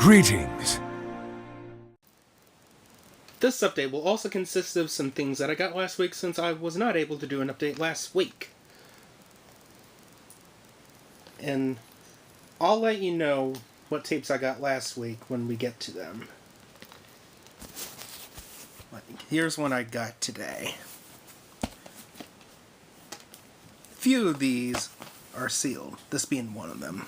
Greetings. This update will also consist of some things that I got last week since I was not able to do an update last week. And I'll let you know what tapes I got last week when we get to them. Here's one I got today. Few of these are sealed, this being one of them.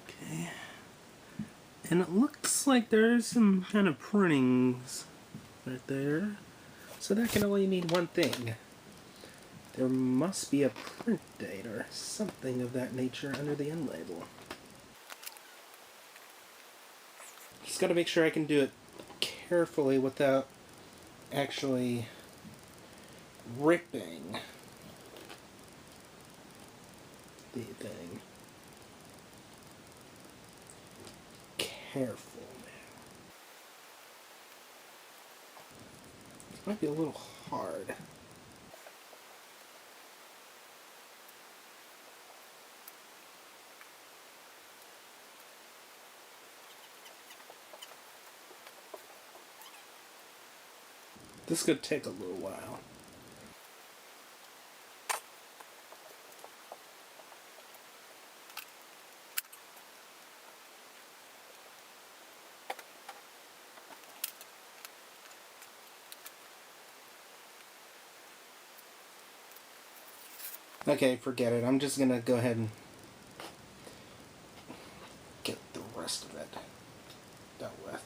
Okay. And it looks like there's some kind of printings right there. So that can only mean one thing. There must be a print date or something of that nature under the end label. Just gotta make sure I can do it carefully without actually ripping the thing. Careful, man. This might be a little hard. This could take a little while. Okay, forget it. I'm just gonna go ahead and get the rest of it dealt with.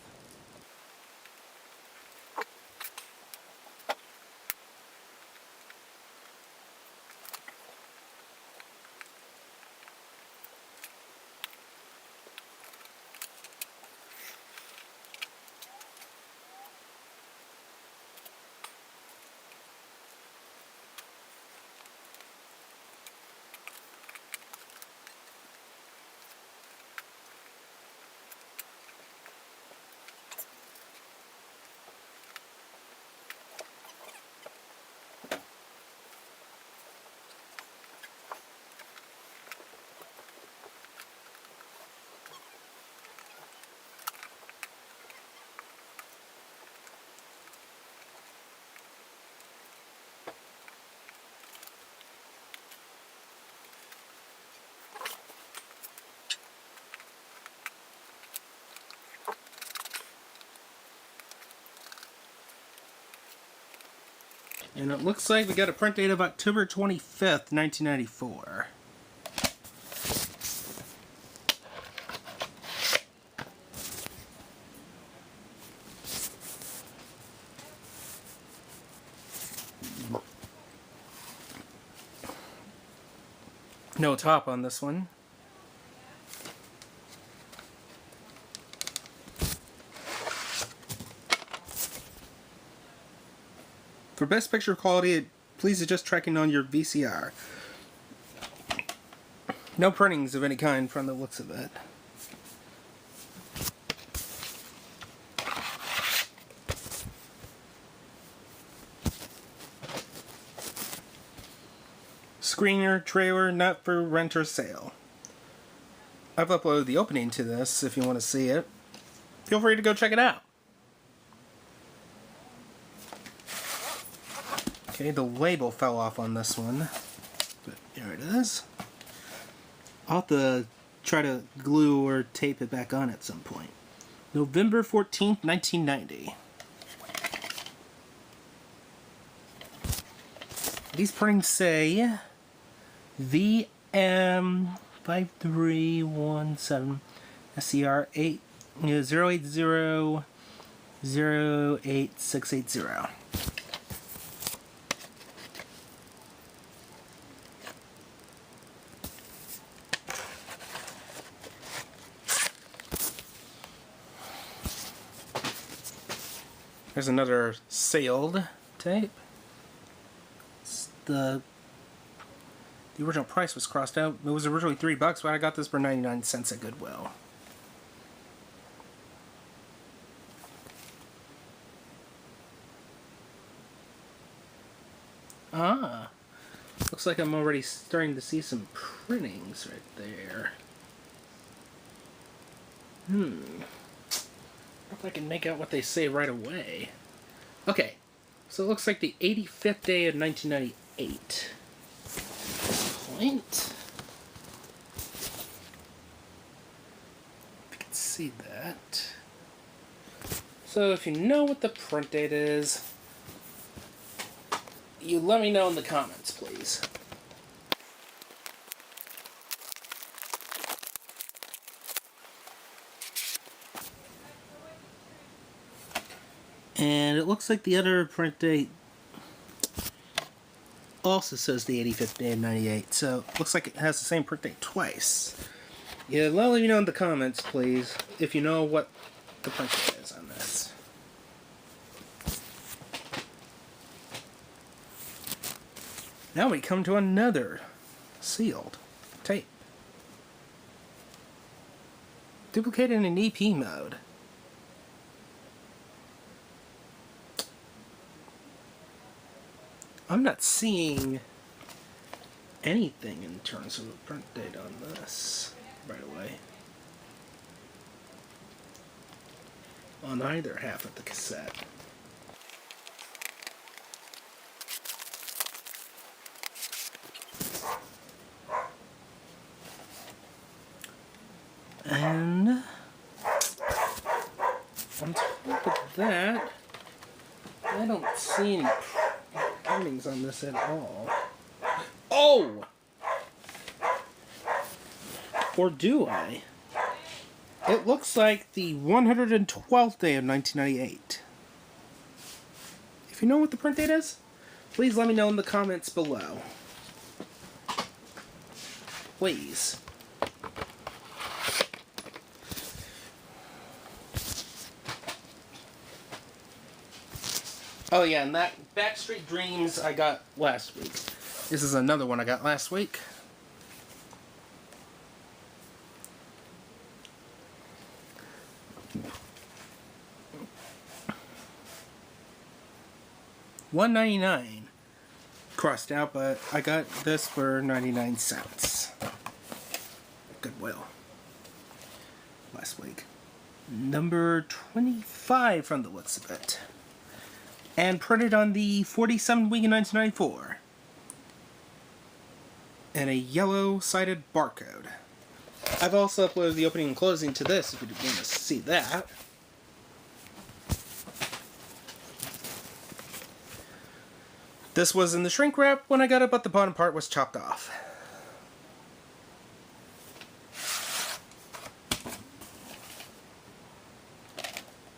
And it looks like we got a print date of October 25th, 1994. No top on this one. For best picture quality, please adjust tracking on your VCR. No printings of any kind from the looks of it. Screener, trailer, not for rent or sale. I've uploaded the opening to this if you want to see it. Feel free to go check it out. Okay, the label fell off on this one, but there it is. I'll have to try to glue or tape it back on at some point. November 14th, 1990. These printings say VM5317 SCR 080-08680. There's another sealed tape. The original price was crossed out. It was originally $3, but I got this for 99 cents at Goodwill. Ah, looks like I'm already starting to see some printings right there. If I can make out what they say right away. Okay, so it looks like the 85th day of 1998. Point. If you can see that. So if you know what the print date is, you let me know in the comments, please. And it looks like the other print date also says the 85th day of 98, so it looks like it has the same print date twice. Yeah, let me know in the comments, please, if you know what the print date is on this. Now we come to another sealed tape. Duplicated in EP mode. I'm not seeing anything in terms of a print date on this right away. On either half of the cassette. And on top of that, I don't see any printings on this at all. Oh! Or do I? It looks like the 112th day of 1998. If you know what the print date is, please let me know in the comments below. Please. Oh yeah, and that Backstreet Dreams I got last week. This is another one I got last week. $1.99 crossed out, but I got this for 99 cents. Goodwill. Last week. Number 25 from the looks of it. And printed on the 47th week in 1994. And a yellow-sided barcode. I've also uploaded the opening and closing to this if you want to see that. This was in the shrink wrap when I got it, but the bottom part was chopped off.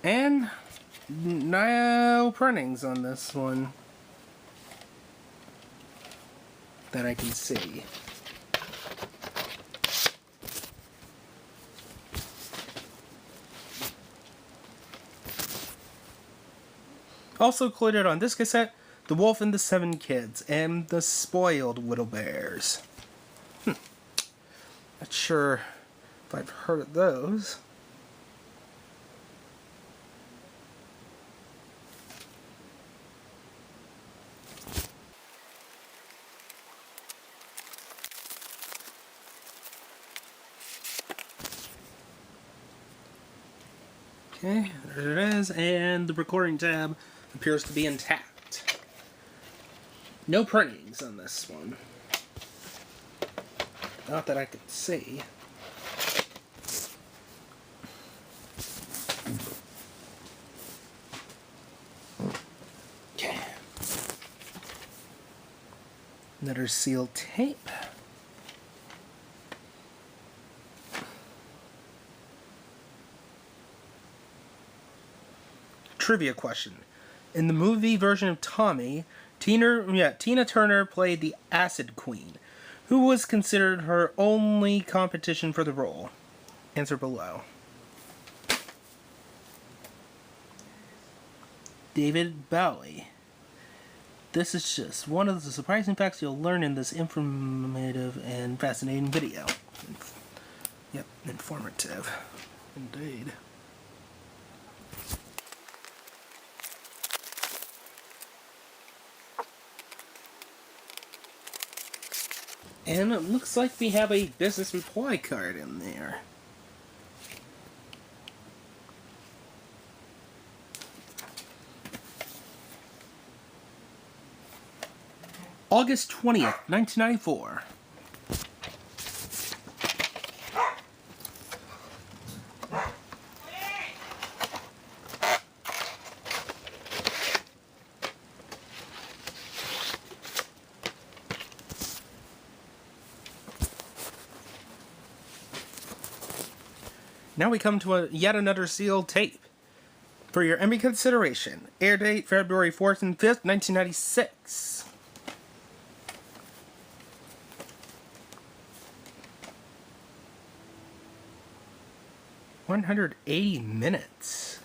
And no printings on this one that I can see. Also included on this cassette, The Wolf and the Seven Kids, and The Spoiled Little Bears. Not sure if I've heard of those. Okay, there it is, and the recording tab appears to be intact. No printings on this one. Not that I could see. Okay. Another sealed tape. Trivia question. In the movie version of Tommy, Tina Turner played the Acid Queen, who was considered her only competition for the role. Answer below. David Bowie. This is just one of the surprising facts you'll learn in this informative and fascinating video. Yep, informative. Indeed. And it looks like we have a business reply card in there. August 20th, 1994. Now we come to yet another sealed tape. For your Emmy consideration. Air date February 4th and 5th, 1996. $180.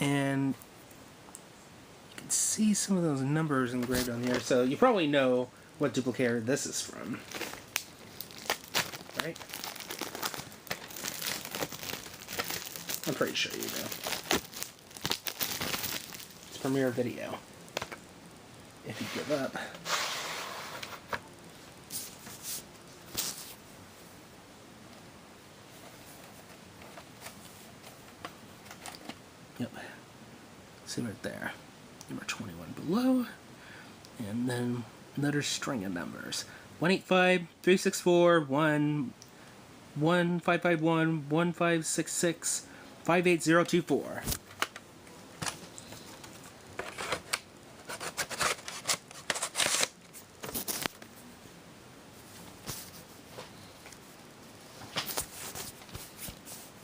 And you can see some of those numbers engraved on here, so you probably know what duplicator this is from. Right? I'm pretty sure you do. It's Premiere Video. If you give up. Yep. See right there. Number 21 below. And then another string of numbers. 185, 364, 1, 1551, 1566, 58024.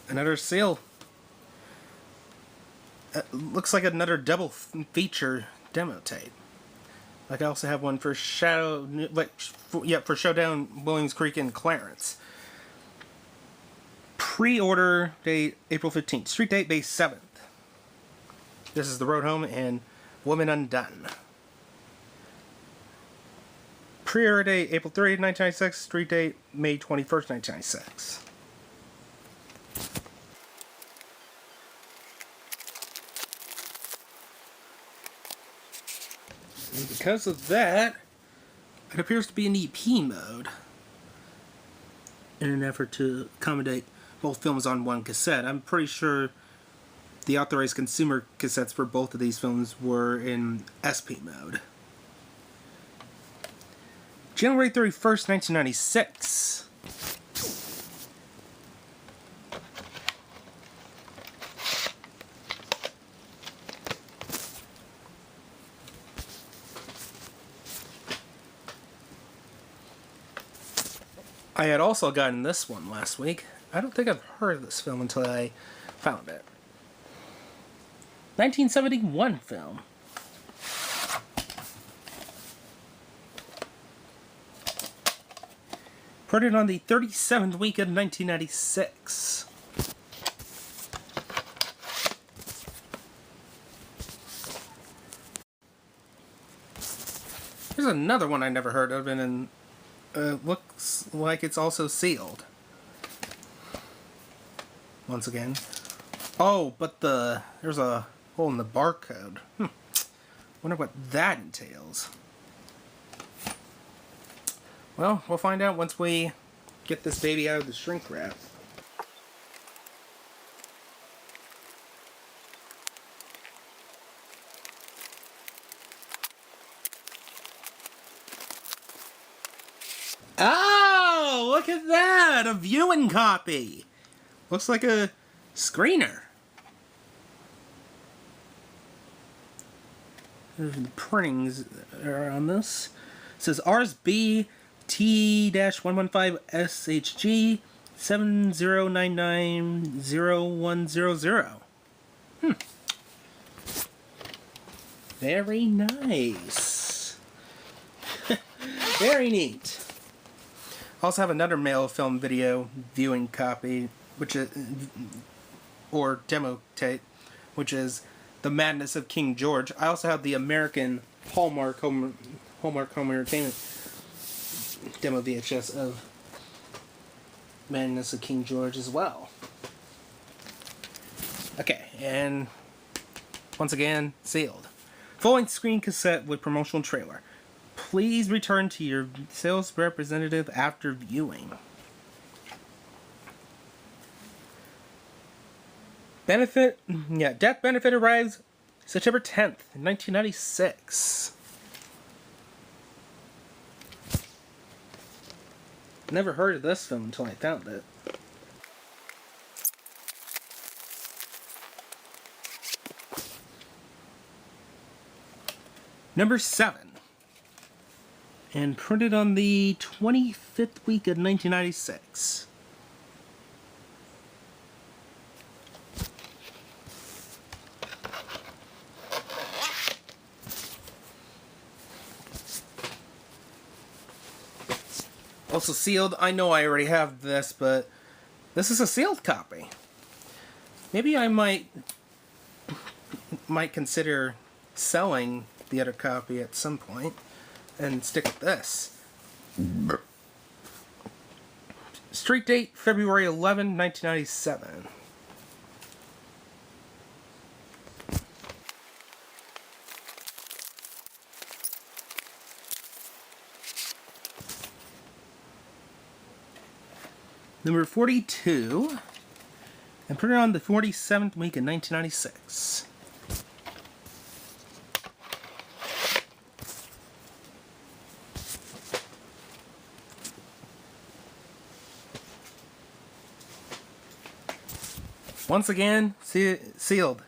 Another seal. Looks like another double feature demo tape. Like I also have one for for Showdown, Williams Creek, and Clarence. Pre-order date April 15th. Street date May 7th. This is The Road Home and Woman Undone. Pre-order date April 30th, 1996. Street date May 21st, 1996. And because of that, it appears to be an EP mode in an effort to accommodate both films on one cassette. I'm pretty sure the authorized consumer cassettes for both of these films were in SP mode. January 31st, 1996. I had also gotten this one last week. I don't think I've heard of this film until I found it. 1971 film. Printed on the 37th week of 1996. Here's another one I never heard of, and looks like it's also sealed. Once again. Oh, but there's a hole in the barcode. Wonder what that entails. Well, we'll find out once we get this baby out of the shrink wrap. Oh, look at that! A viewing copy! Looks like a screener. The printings are on this. It says RSB T-115SHG 70990100. Very nice. Very neat. Also have another male film video viewing copy, which is, or demo tape, which is The Madness of King George. I also have the American Hallmark Home Entertainment demo VHS of Madness of King George as well. Okay, and once again, sealed. Full-length screen cassette with promotional trailer. Please return to your sales representative after viewing. Death Benefit arrives September 10th, 1996. Never heard of this film until I found it. Number 7. And printed on the 25th week of 1996. Also sealed. I know I already have this, but this is a sealed copy. Maybe I might consider selling the other copy at some point and stick with this. Street date February 11, 1997. Number 42, and put it on the 47th week in 1996. Once again, sealed.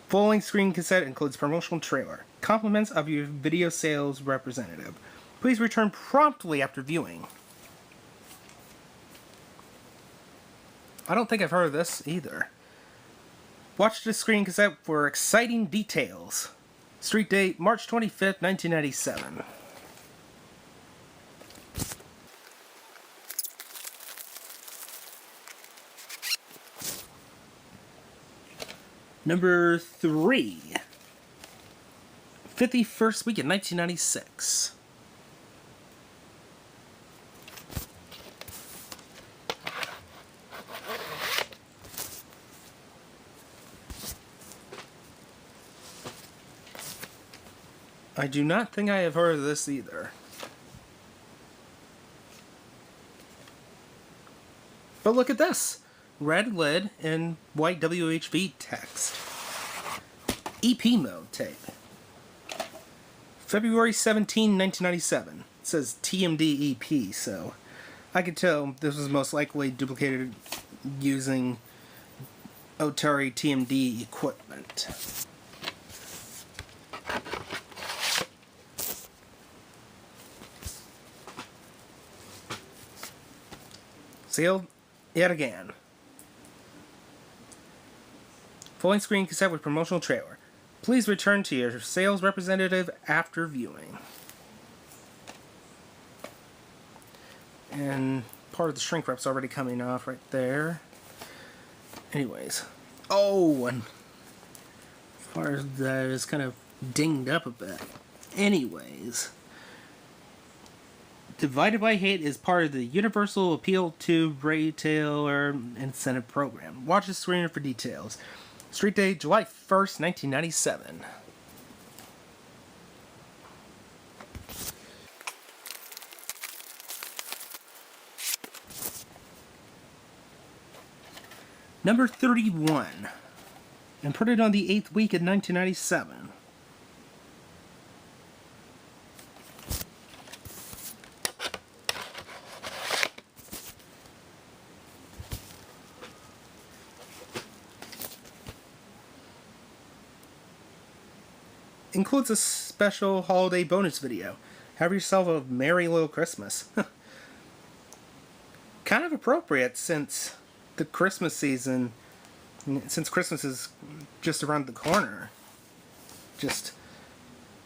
Full-length screen cassette includes promotional trailer. Compliments of your video sales representative. Please return promptly after viewing. I don't think I've heard of this either. Watch the screen cassette for exciting details. Street date March 25th, 1997. Number 3. 51st week in 1996. I do not think I have heard of this either. But look at this. Red lid and white WHV text. EP mode tape. February 17, 1997. It says TMD EP, so I could tell this was most likely duplicated using Otari TMD equipment. Sealed yet again. Full-length screen cassette with promotional trailer. Please return to your sales representative after viewing. And part of the shrink wrap's already coming off right there. Anyways. Oh, and as far as that is kind of dinged up a bit. Anyways. Divided by Hate is part of the Universal Appeal to Retailer Incentive Program. Watch the screener for details. Street date July 1st, 1997. Number 31. And put it on the 8th week in 1997. Includes a special holiday bonus video. Have yourself a merry little Christmas. Kind of appropriate since the Christmas season, since Christmas is just around the corner. Just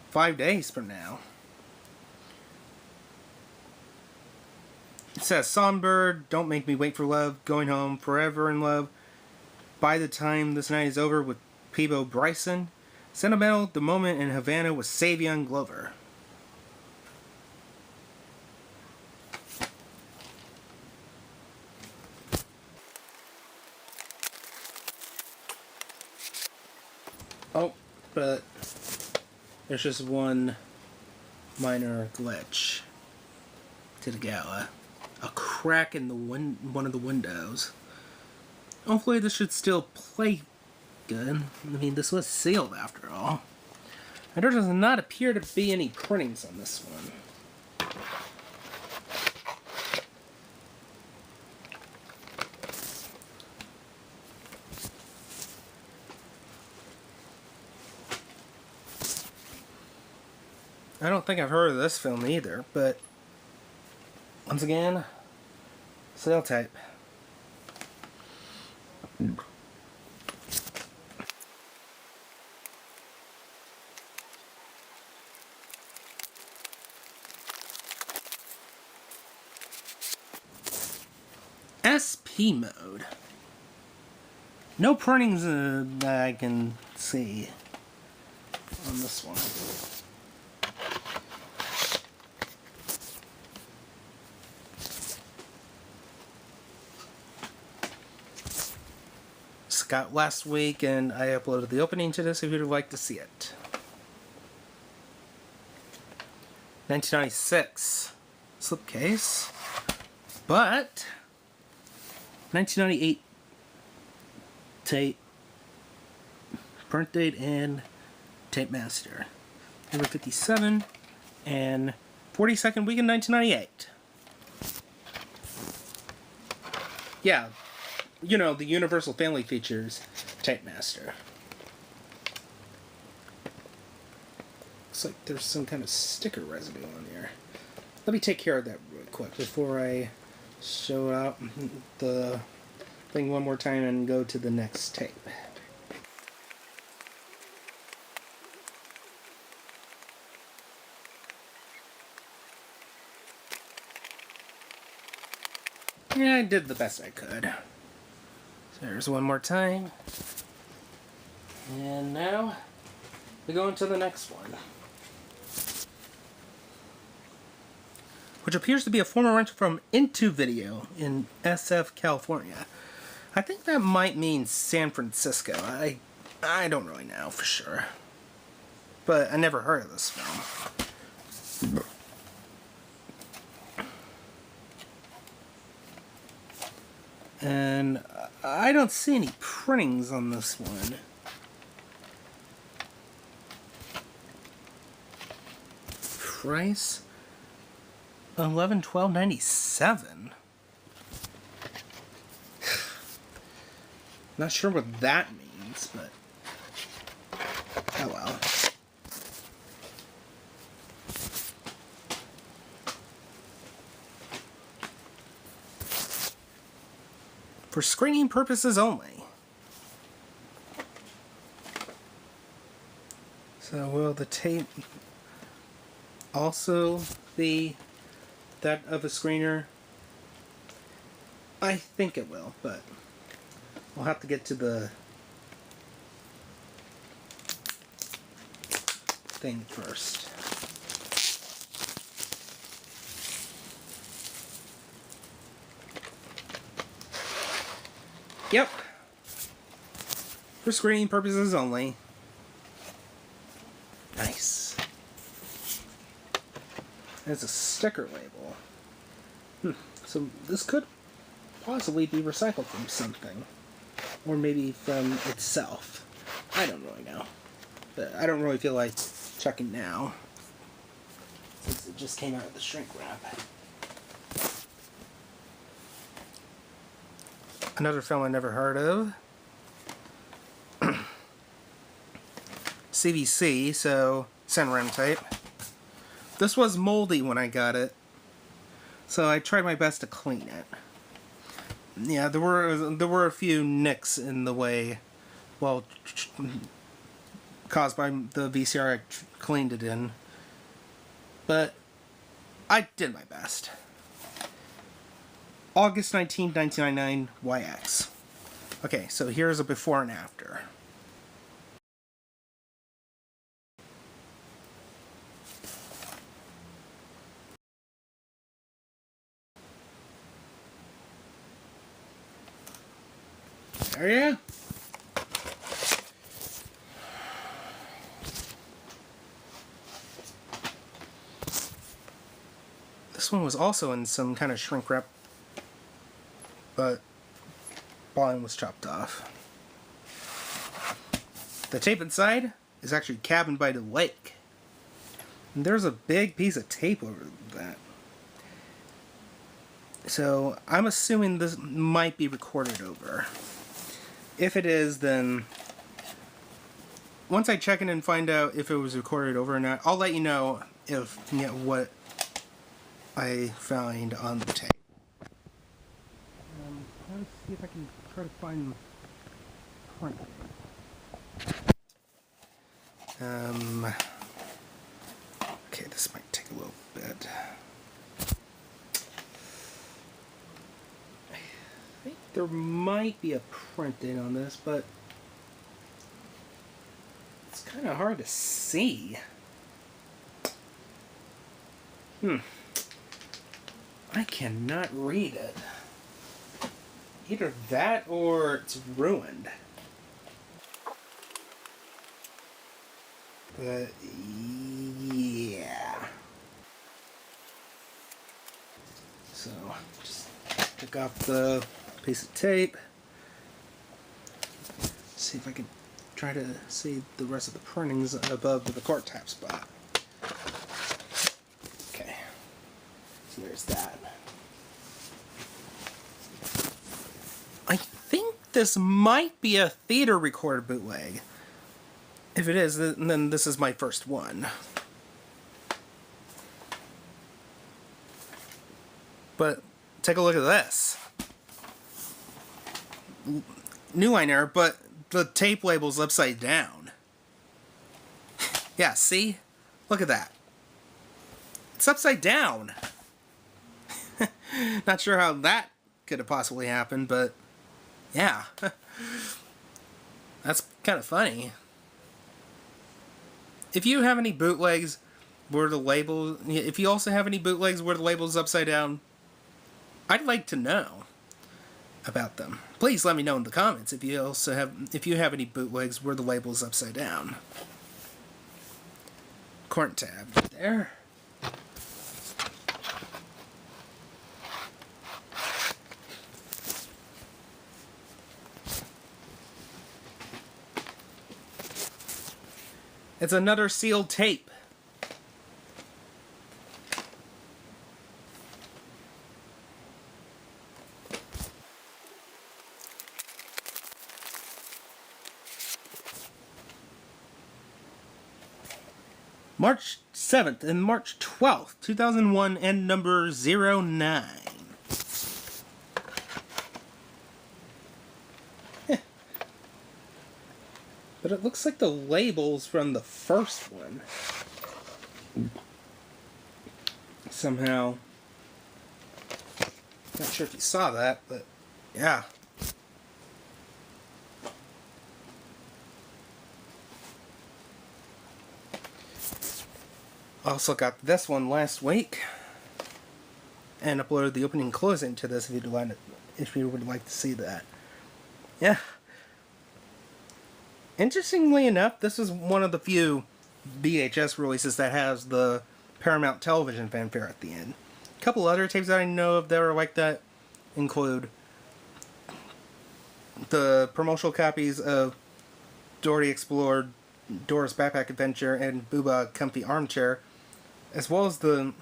5 days from now. It says, Songbird, Don't Make Me Wait for Love, Going Home, Forever in Love, By the Time This Night Is Over with Peebo Bryson, Sentimental, The Moment in Havana with Savion Glover. Oh, but There's just one minor glitch to the gala. A crack in the one of the windows. Hopefully this should still play good. I mean, this was sealed after all. And there does not appear to be any printings on this one. I don't think I've heard of this film either, but once again, sale type. SP mode. No printings that I can see on this one. Got last week, and I uploaded the opening to this if you'd like to see it. 1996 slipcase, but 1998 tape, print date, and tape master. Number 57 and 42nd week in 1998. Yeah. You know, the Universal Family Features tape master. Looks like there's some kind of sticker residue on here. Let me take care of that real quick before I show out the thing one more time and go to the next tape. Yeah, I did the best I could. There's one more time. And now we go into the next one, which appears to be a former rental from Into Video in SF, California. I think that might mean San Francisco. I don't really know for sure. But I never heard of this film. And I don't see any printings on this one. Price $11-12.97. Not sure what that means, but oh well. For screening purposes only. So will the tape also be that of a screener? I think it will, but we'll have to get to the thing first. Yep. For screening purposes only. Nice. There's a sticker label. So this could possibly be recycled from something. Or maybe from itself. I don't really know. But I don't really feel like checking now, since it just came out of the shrink wrap. Another film I never heard of. CVC, so Cinemaram tape. This was moldy when I got it, so I tried my best to clean it. Yeah, there were a few nicks in the way, well, caused by the VCR I cleaned it in, but I did my best. August 19, 1999, YX. Okay, so here's a before and after. There you go. one was also in some kind of shrink wrap, but volume was chopped off. The tape inside is actually cabined by the lake. And there's a big piece of tape over that. So I'm assuming this might be recorded over. If it is, then once I check in and find out if it was recorded over or not, I'll let you know if what I find on the tape. Let's see if I can try to find print. Okay, this might take a little bit. I think there might be a print date on this, but it's kind of hard to see. I cannot read it. Either that or it's ruined. But yeah. So just pick off the piece of tape. See if I can try to see the rest of the printings above the record tab spot. Okay. So there's that. I think this might be a theater recorded bootleg. If it is, then this is my first one. But take a look at this. New liner, but the tape label's upside down. Yeah, see? Look at that. It's upside down. Not sure how that could have possibly happened, but yeah. That's kind of funny. If you have any bootlegs where the label, if you also have any bootlegs where the label's upside down, I'd like to know about them. Please let me know in the comments if you have any bootlegs where the label's upside down. Corn tab there. It's another sealed tape. March 7th and March 12th, 2001, and number 09. But it looks like the label's from the first one. Somehow. Not sure if you saw that, but yeah. Also got this one last week. And uploaded the opening and closing to this if you would like to see that. Yeah. Interestingly enough, this is one of the few VHS releases that has the Paramount Television fanfare at the end. A couple other tapes that I know of that are like that include the promotional copies of Dora the Explorer, Dora's Backpack Adventure, and Booba Comfy Armchair, as well as the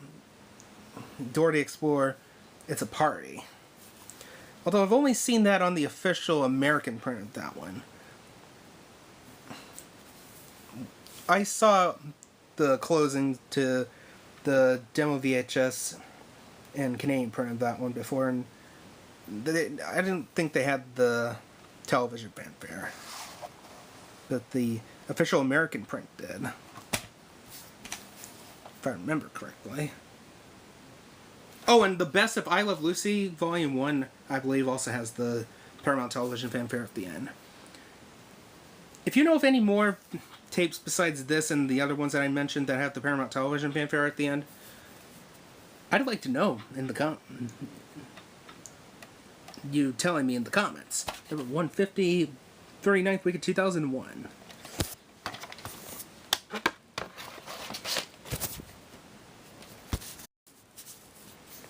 Dora the Explorer, It's a Party. Although I've only seen that on the official American print of that one. I saw the closing to the demo VHS and Canadian print of that one before, and I didn't think they had the television fanfare, but the official American print did, if I remember correctly. Oh, and the Best of I Love Lucy Volume 1, I believe, also has the Paramount Television fanfare at the end. If you know of any more tapes besides this and the other ones that I mentioned that have the Paramount Television fanfare at the end, I'd like to know in the you telling me in the comments. Number 150, 39th week of 2001.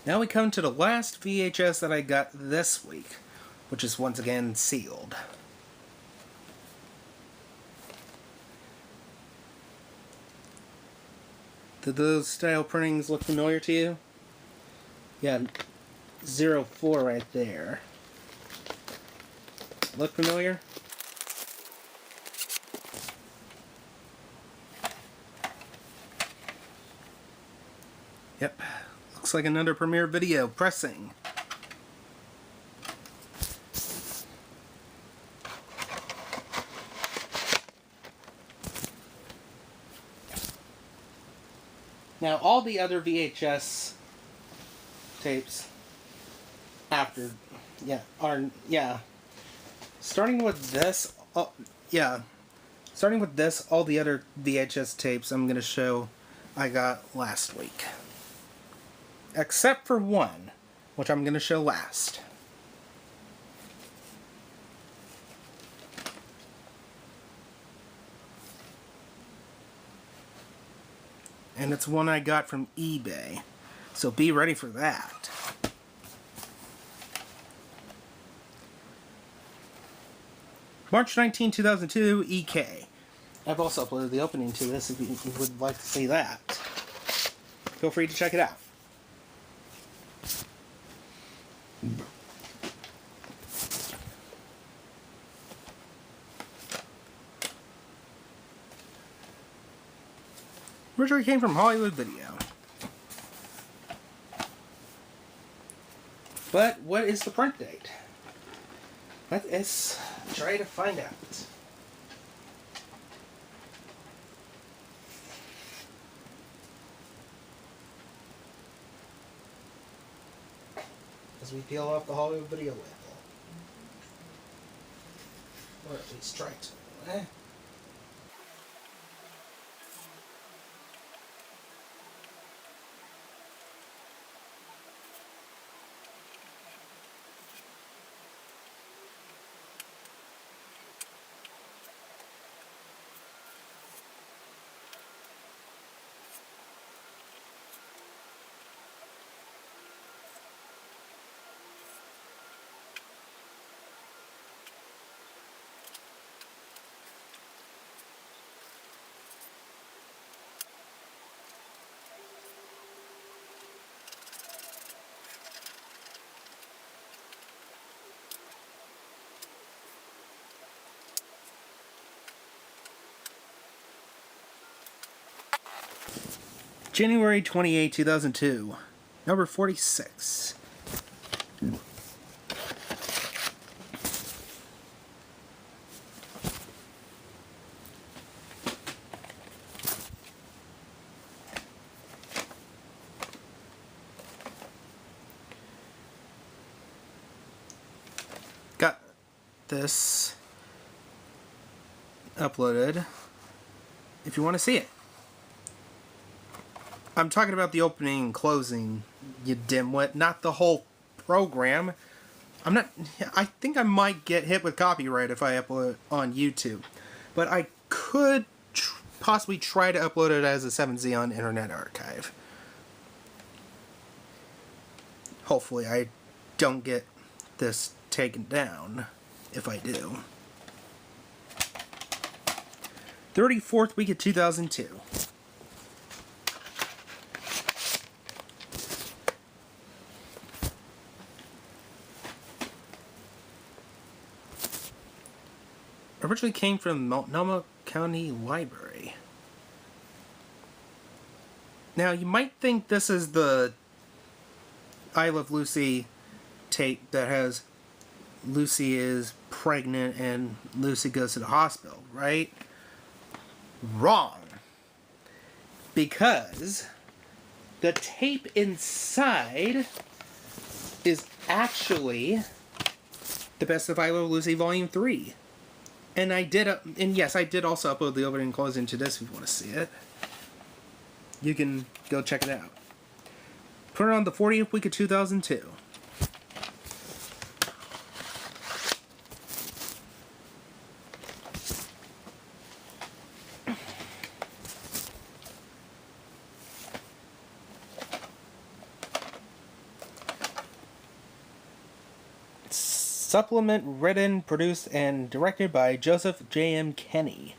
Now we come to the last VHS that I got this week, which is once again sealed. Do those style printings look familiar to you? Yeah, 04 right there. Look familiar? Yep. Looks like another Premiere Video pressing. Now, all the other VHS tapes after, starting with this, all the other VHS tapes I'm going to show I got last week. Except for one, which I'm going to show last. And it's one I got from eBay. So be ready for that. March 19, 2002, EK. I've also uploaded the opening to this if you would like to see that. Feel free to check it out. Originally came from Hollywood Video. But what is the print date? Let us try to find out. As we peel off the Hollywood Video label. Or at least try to. January 28, 2002. Number 46. Got this uploaded if you want to see it. I'm talking about the opening and closing, you dimwit, not the whole program. I think I might get hit with copyright if I upload it on YouTube. But I could possibly try to upload it as a 7Z on Internet Archive. Hopefully I don't get this taken down, if I do. 34th week of 2002. Originally came from Multnomah County Library. Now, you might think this is the I Love Lucy tape that has Lucy is pregnant and Lucy goes to the hospital, right? Wrong. Because the tape inside is actually The Best of I Love Lucy Volume 3. And I did, and yes, I did also upload the opening and closing to this if you want to see it. You can go check it out. Put it on the 40th week of 2002. Supplement written, produced, and directed by Joseph J.M. Kenny.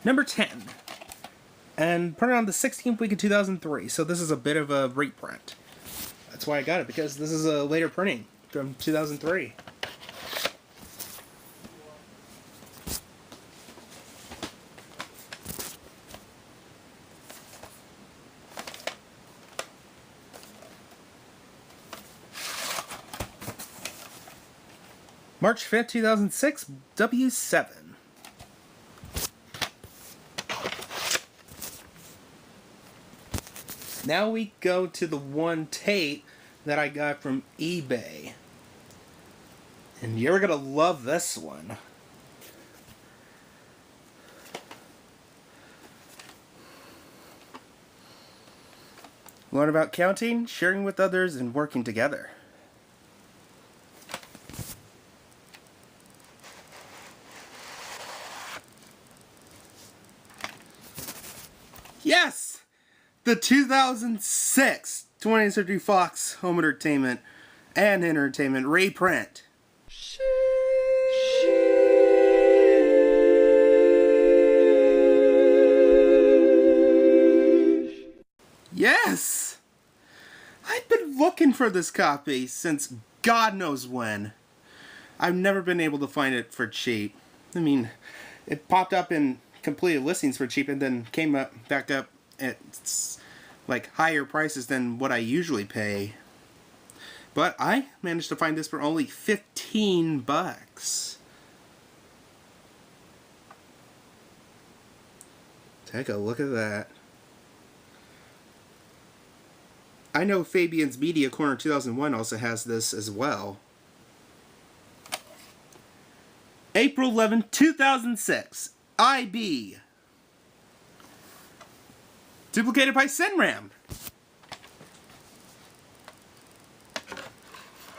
Number 10. And printed on the 16th week of 2003, so this is a bit of a reprint. That's why I got it, because this is a later printing from 2003. March 5th, 2006, W7. Now we go to the one tape that I got from eBay. And you're gonna love this one. Learn about counting, sharing with others, and working together. Yes! The 2006 20th Century Fox Home Entertainment and Entertainment reprint. Yes! I've been looking for this copy since God knows when. I've never been able to find it for cheap. I mean, it popped up in completed listings for cheap and then came back up at like higher prices than what I usually pay. But I managed to find this for only 15 bucks. Take a look at that. I know Fabian's Media Corner 2001 also has this as well. April 11, 2006. IB. Duplicated by Senram.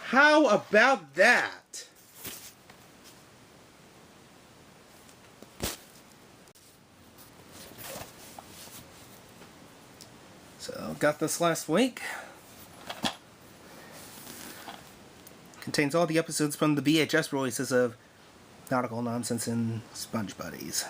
How about that? So, got this last week. Contains all the episodes from the VHS releases of Nautical Nonsense and Sponge Buddies.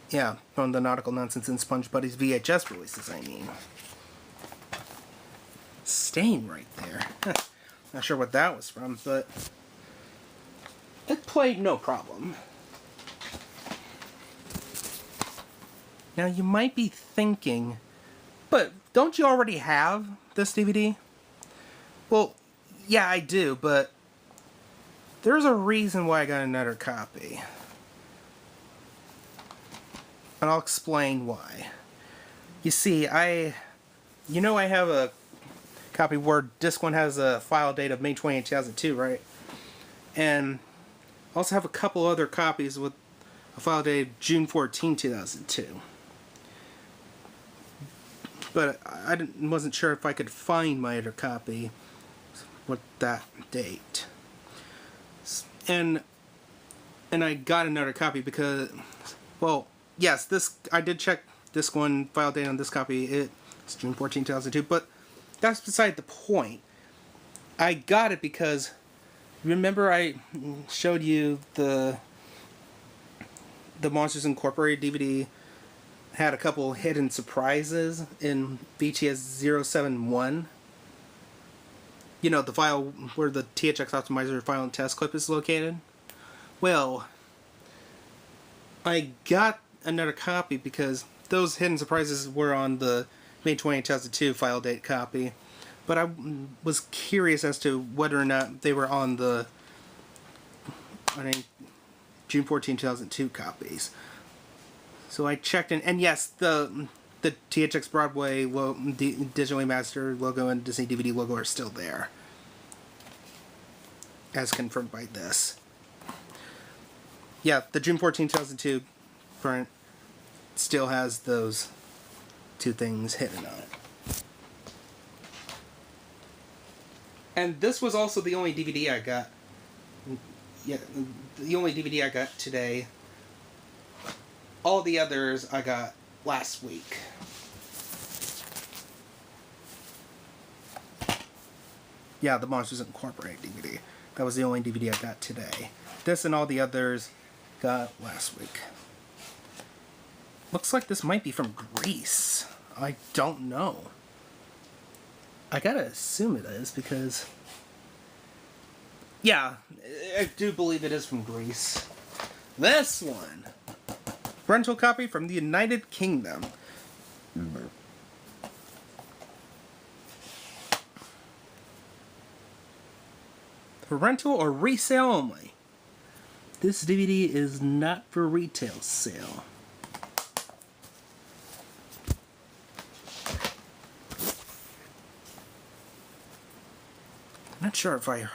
Yeah, from the Nautical Nonsense and Sponge Buddies VHS releases, I mean. Stain right there. Not sure what that was from, but it played no problem. Now you might be thinking, but don't you already have this DVD? Well, yeah, I do, but there's a reason why I got another copy. And I'll explain why. You see, I have a copy where disc 1 has a file date of May 28, 2002, right? And I also have a couple other copies with a file date of June 14, 2002. But I wasn't sure if I could find my other copy with that date. And I got another copy because, well, yes, I did check disc 1 file date on this copy. It's June 14, 2002, but that's beside the point. I got it because, remember I showed you the Monsters Incorporated DVD had a couple hidden surprises in VHS 071? You know, the file where the THX Optimizer file and test clip is located? Well, I got another copy because those hidden surprises were on the May 20, 2002 file date copy, but I was curious as to whether or not they were on the June 14, 2002 copies. So I checked in, and yes, the THX Broadway digitally mastered logo and Disney DVD logo are still there, as confirmed by this. Yeah, the June 14, 2002 print still has those two things hidden on it. And this was also the only DVD I got. Yeah, the only DVD I got today. All the others I got last week. Yeah, the Monsters Incorporated DVD. That was the only DVD I got today. This and all the others got last week. Looks like this might be from Greece. I don't know. I gotta assume it is because... yeah, I do believe it is from Greece. This one. Rental copy from the United Kingdom. For rental or resale only. This DVD is not for retail sale. I'm not sure if I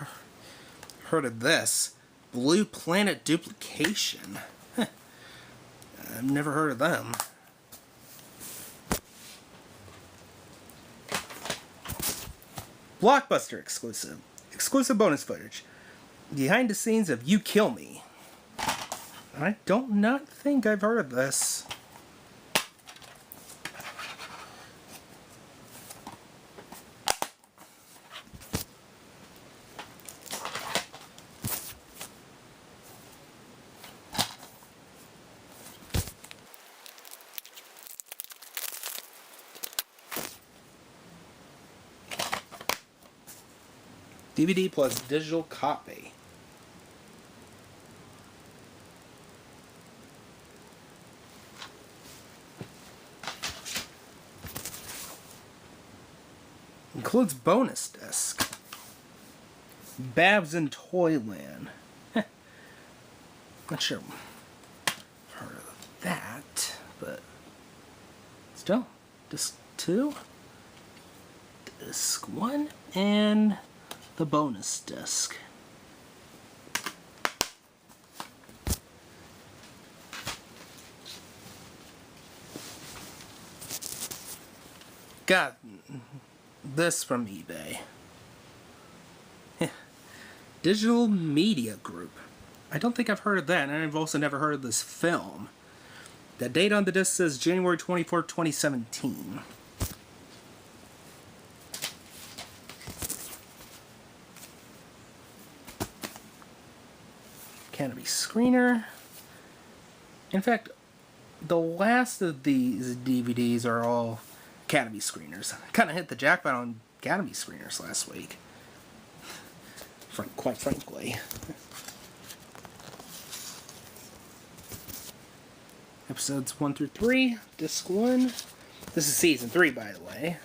heard of this. Blue Planet Duplication. I've never heard of them. Blockbuster exclusive. Exclusive bonus footage. Behind the scenes of You Kill Me. I don't not think I've heard of this. DVD plus digital copy. Includes bonus disc. Babs in Toyland. Not sure I've heard of that, but still. Disc 2, Disc 1, and the bonus disc. Got this from eBay. Digital Media Group. I don't think I've heard of that, and I've also never heard of this film. The date on the disc says January 24, 2017. Canopy screener. In fact, the last of these DVDs are all Academy screeners. I kind of hit the jackpot on Academy screeners last week. Quite frankly. Episodes 1 through 3, Disc 1. This is Season 3, by the way.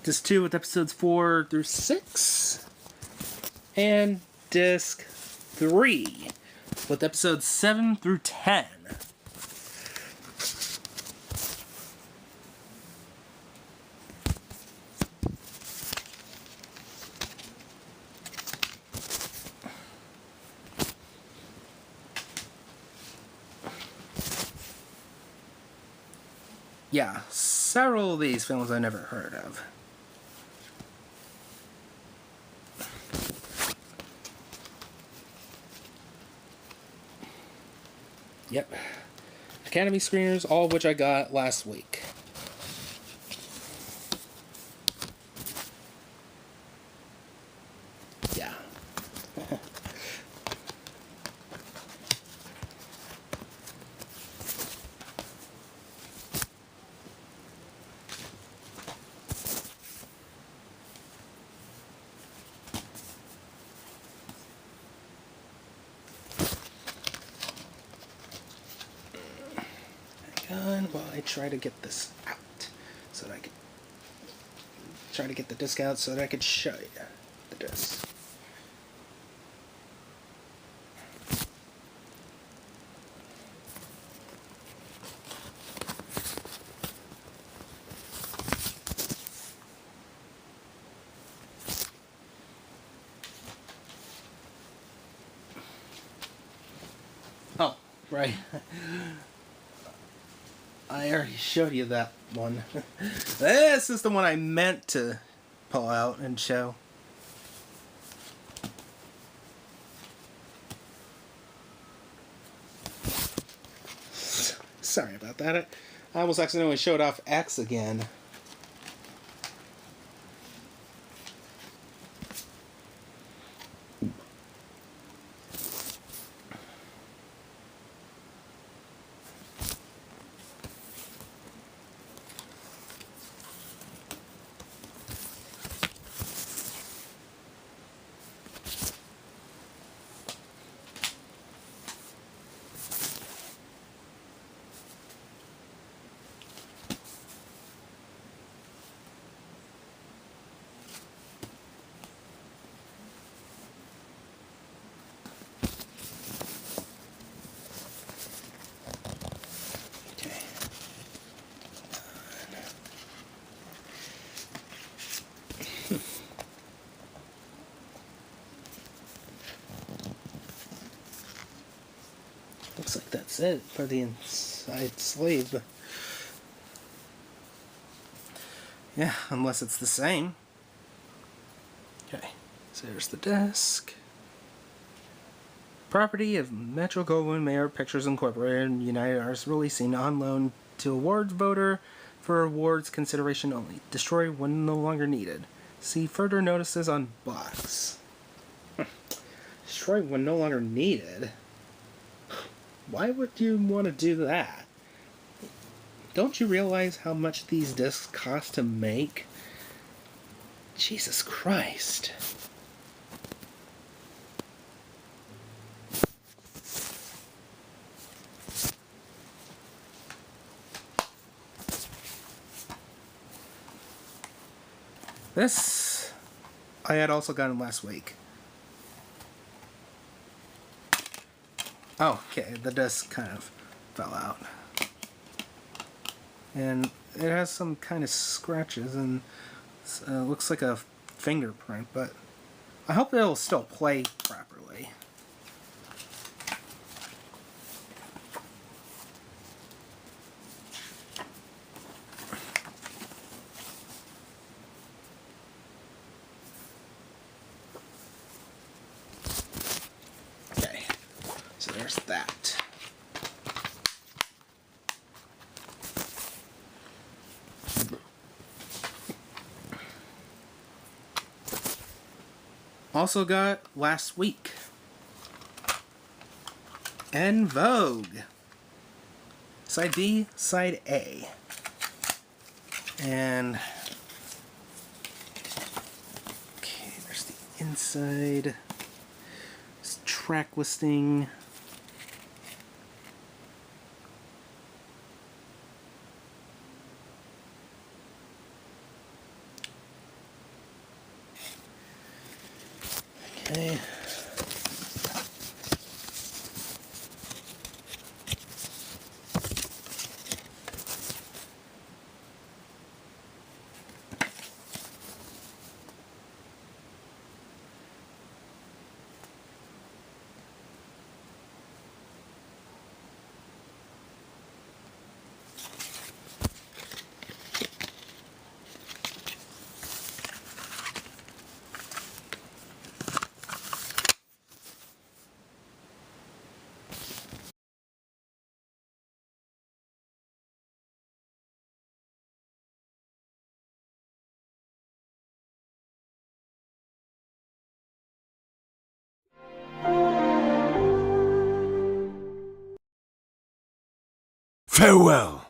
Disc 2 with Episodes 4 through 6. And Disc 3 with Episodes 7 through 10. Yeah, several of these films I never heard of. Yep. Academy screeners, all of which I got last week. Yeah. While I try to get this out so that I can try to get the disc out so that I could show you the disc. Oh, right. I already showed you that one. This is the one I meant to pull out and show. Sorry about that. I almost accidentally showed off X again. Looks like that's it for the inside sleeve. Yeah, unless it's the same. Okay, so there's the desk. Property of Metro Goldwyn Mayer Pictures Incorporated, United Artists, releasing on loan to awards voter for awards consideration only. Destroy when no longer needed. See further notices on box. Destroy when no longer needed? Why would you want to do that? Don't you realize how much these discs cost to make? Jesus Christ. This I had also gotten last week. Oh, okay, the disc kind of fell out. And it has some kind of scratches and looks like a fingerprint, but I hope it'll still play properly. Okay, so there's that. Also got last week En Vogue. Side B, Side A. And okay, there's the inside. It's track listing. Okay. Farewell.